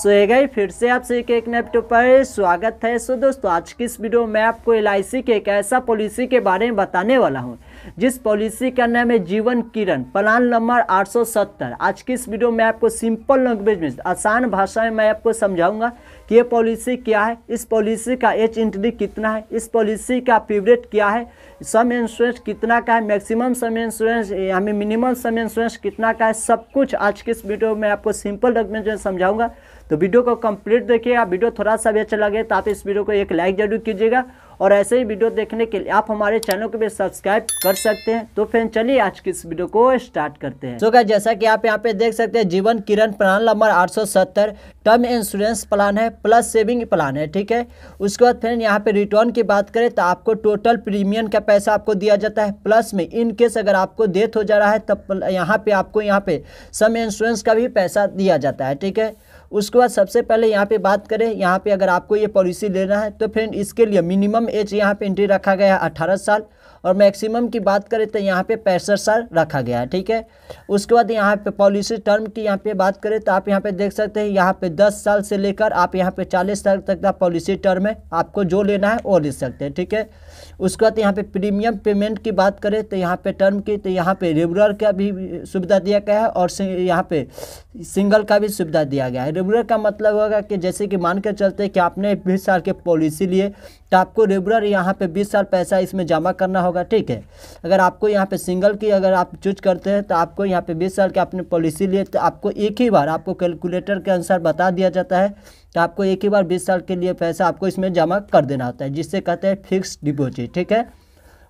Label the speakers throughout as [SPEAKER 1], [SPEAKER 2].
[SPEAKER 1] सो ये गई फिर से आपसे एक नए वीडियो पर स्वागत है। सो दोस्तों, आज की इस वीडियो में आपको LIC के एक ऐसा पॉलिसी के बारे में बताने वाला हूं जिस पॉलिसी का नाम है जीवन किरण, प्लान नंबर 870। आज की इस वीडियो में आपको सिंपल लैंग्वेज में, आसान भाषा में मैं आपको समझाऊंगा कि ये पॉलिसी क्या है, इस पॉलिसी का एज एंट्री कितना है, इस पॉलिसी का पीरियड क्या है, सम इंश्योरेंस कितना का है, मैक्सिमम सम इंश्योरेंस हमें मिनिमम सम इंश्योरेंस कितना का है, सब कुछ आज की इस वीडियो में आपको सिंपल लैंग्वेज में समझाऊंगा। तो वीडियो को कंप्लीट देखिएगा। वीडियो थोड़ा सा भी अच्छा लगे तो आप इस वीडियो को एक लाइक जरूर कीजिएगा और ऐसे ही वीडियो देखने के लिए आप हमारे चैनल को भी सब्सक्राइब कर सकते हैं। तो फिर चलिए आज की इस वीडियो को स्टार्ट करते हैं। तो गाइस, जैसा कि आप यहाँ पे देख सकते हैं, Jeevan Kiran plan number 870 term insurance plan है प्लस सेविंग प्लान है, ठीक है। उसके बाद फिर यहाँ पे रिटर्न की बात करें तो आपको टोटल प्रीमियम का पैसा आपको दिया जाता है, प्लस में इन केस अगर आपको डेथ हो जा रहा है तब यहाँ पे आपको यहाँ पे सम इंश्योरेंस का भी पैसा दिया जाता है, ठीक है। उसके बाद सबसे पहले यहाँ पे बात करें, यहाँ पे अगर आपको ये पॉलिसी लेना है तो फ्रेंड इसके लिए मिनिमम एज यहाँ पे एंट्री रखा गया है 18 साल और मैक्सिमम की बात करें तो यहाँ पे 65 साल रखा गया है, ठीक है। उसके बाद यहाँ पे पॉलिसी टर्म की यहाँ पे बात करें तो आप यहाँ पे देख सकते हैं, यहाँ पे 10 साल से लेकर आप यहाँ पे 40 साल तक का पॉलिसी टर्म है, आपको जो लेना है वो ले सकते हैं, ठीक है। उसके बाद यहाँ पे प्रीमियम पेमेंट की बात करें तो यहाँ पे टर्म की तो यहाँ पे रेगुलर का भी सुविधा दिया गया है और यहाँ पे सिंगल का भी सुविधा दिया गया है। रेगुलर का मतलब होगा कि जैसे कि मान के चलते हैं कि आपने 20 साल के पॉलिसी लिए तो आपको रेगुलर यहाँ पे 20 साल पैसा इसमें जमा करना होगा, ठीक है। अगर आपको यहाँ पे सिंगल की अगर आप चूज करते हैं तो आपको यहाँ पे 20 साल की आपने पॉलिसी लिए तो आपको एक ही बार आपको कैलकुलेटर के अनुसार बता दिया जाता है तो आपको एक ही बार 20 साल के लिए पैसा आपको इसमें जमा कर देना होता है, जिससे कहते हैं फिक्स डिपॉजिट, ठीक है।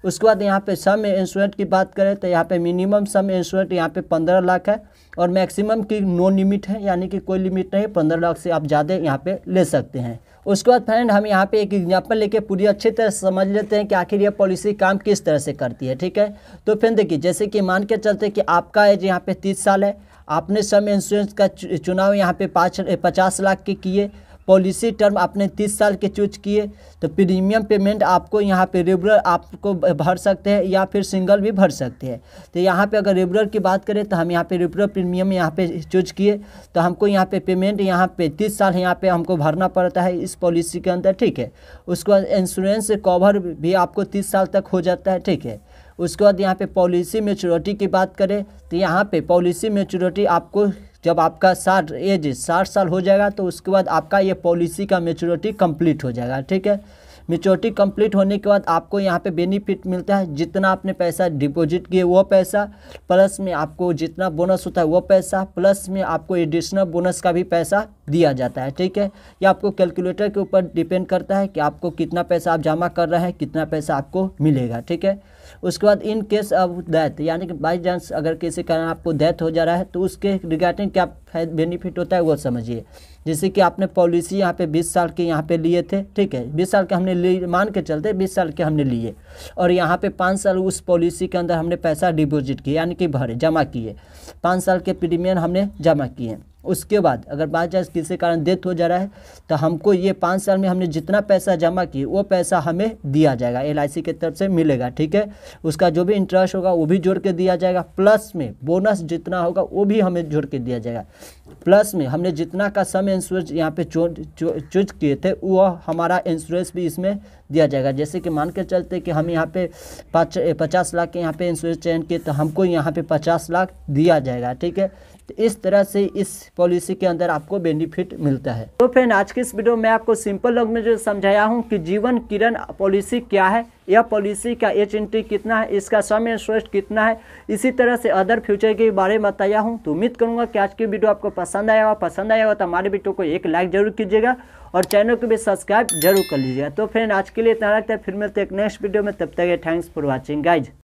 [SPEAKER 1] उसके बाद यहाँ पे सम इंश्योरेंस की बात करें तो यहाँ पे मिनिमम सम इंश्योरेंस यहाँ पे 15 लाख है और मैक्सिमम की नो लिमिट है, यानी कि कोई लिमिट नहीं, 15 लाख से आप ज़्यादा यहाँ पे ले सकते हैं। उसके बाद फ्रेंड हम यहाँ पे एक एग्जांपल लेके पूरी अच्छी तरह समझ लेते हैं कि आखिर ये पॉलिसी काम किस तरह से करती है, ठीक है। तो फ्रेंड देखिए, जैसे कि मान के चलते कि आपका एज यहाँ पे 30 साल है, आपने सम इंश्योरेंस का चुनाव यहाँ पे 50 लाख के किए, पॉलिसी टर्म आपने 30 साल के चूज किए, तो प्रीमियम पेमेंट आपको यहाँ पे रेगुलर आपको भर सकते हैं या फिर सिंगल भी भर सकते हैं। तो यहाँ पे अगर रेगुलर की बात करें तो हम यहाँ पे रेगुलर प्रीमियम यहाँ पे चूज किए तो हमको यहाँ पे पेमेंट यहाँ पे 30 साल यहाँ पे हमको भरना पड़ता है इस पॉलिसी के अंदर, ठीक है। उसके बाद इंश्योरेंस कवर भी आपको 30 साल तक हो जाता है, ठीक है। उसके बाद यहाँ पे पॉलिसी मैच्योरिटी की बात करें तो यहाँ पे पॉलिसी मैच्योरिटी आपको जब आपका 60 साल हो जाएगा तो उसके बाद आपका ये पॉलिसी का मैच्योरिटी कंप्लीट हो जाएगा, ठीक है। मैच्योरिटी कंप्लीट होने के बाद आपको यहाँ पे बेनिफिट मिलता है, जितना आपने पैसा डिपॉजिट किए वो पैसा, प्लस में आपको जितना बोनस होता है वो पैसा, प्लस में आपको एडिशनल बोनस का भी पैसा दिया जाता है, ठीक है। ये आपको कैलकुलेटर के ऊपर डिपेंड करता है कि आपको कितना पैसा आप जमा कर रहे हैं, कितना पैसा आपको मिलेगा, ठीक है। उसके बाद इन केस ऑफ डेथ, यानी कि बाई चांस अगर किसी कारण आपको डेथ हो जा रहा है तो उसके रिगार्डिंग क्या बेनिफिट होता है वो समझिए। जैसे कि आपने पॉलिसी यहाँ पे 20 साल के यहाँ पे लिए थे, ठीक है, 20 साल के हमने लिए, मान के चलते 20 साल के हमने लिए और यहाँ पे 5 साल उस पॉलिसी के अंदर हमने पैसा डिपॉजिट किया, यानी कि भरे जमा किए, 5 साल के प्रीमियम हमने जमा किए। उसके बाद अगर बाई चांस किसी कारण डेथ हो जा रहा है तो हमको ये 5 साल में हमने जितना पैसा जमा किए वो पैसा हमें दिया जाएगा, LIC की तरफ से मिलेगा, ठीक है। उसका जो भी इंटरेस्ट होगा वो भी जोड़ के दिया जाएगा, प्लस में बोनस जितना होगा वो भी हमें जोड़ के दिया जाएगा, प्लस में हमने जितना का सम इंश्योरेंस यहाँ पे चूज किए थे वो हमारा इंश्योरेंस भी इसमें दिया जाएगा। जैसे कि मान के चलते कि हम यहाँ पे 50 लाख के यहाँ पे इंश्योरेंस चयन किए तो हमको यहाँ पे 50 लाख दिया जाएगा, ठीक है। तो इस तरह से इस पॉलिसी के अंदर आपको बेनिफिट मिलता है। तो फ्रेंड, आज की इस वीडियो में आपको सिंपल लैंग्वेज में जो समझाया हूँ कि जीवन किरण पॉलिसी क्या है, यह पॉलिसी का एज एंट्री कितना है, इसका सम इंश्योरेंस कितना है, इसी तरह से अदर फ्यूचर के बारे में बताया हूँ। तो उम्मीद करूँगा कि आज की वीडियो आपको पसंद आएगा तो हमारे वीडियो को एक लाइक जरूर कीजिएगा और चैनल को भी सब्सक्राइब जरूर कर लीजिएगा। तो फ्रेंड, आज के लिए इतना रखते हैं, फिर मिलते हैं एक नेक्स्ट वीडियो में, तब तक थैंक्स फॉर वॉचिंग गाइज।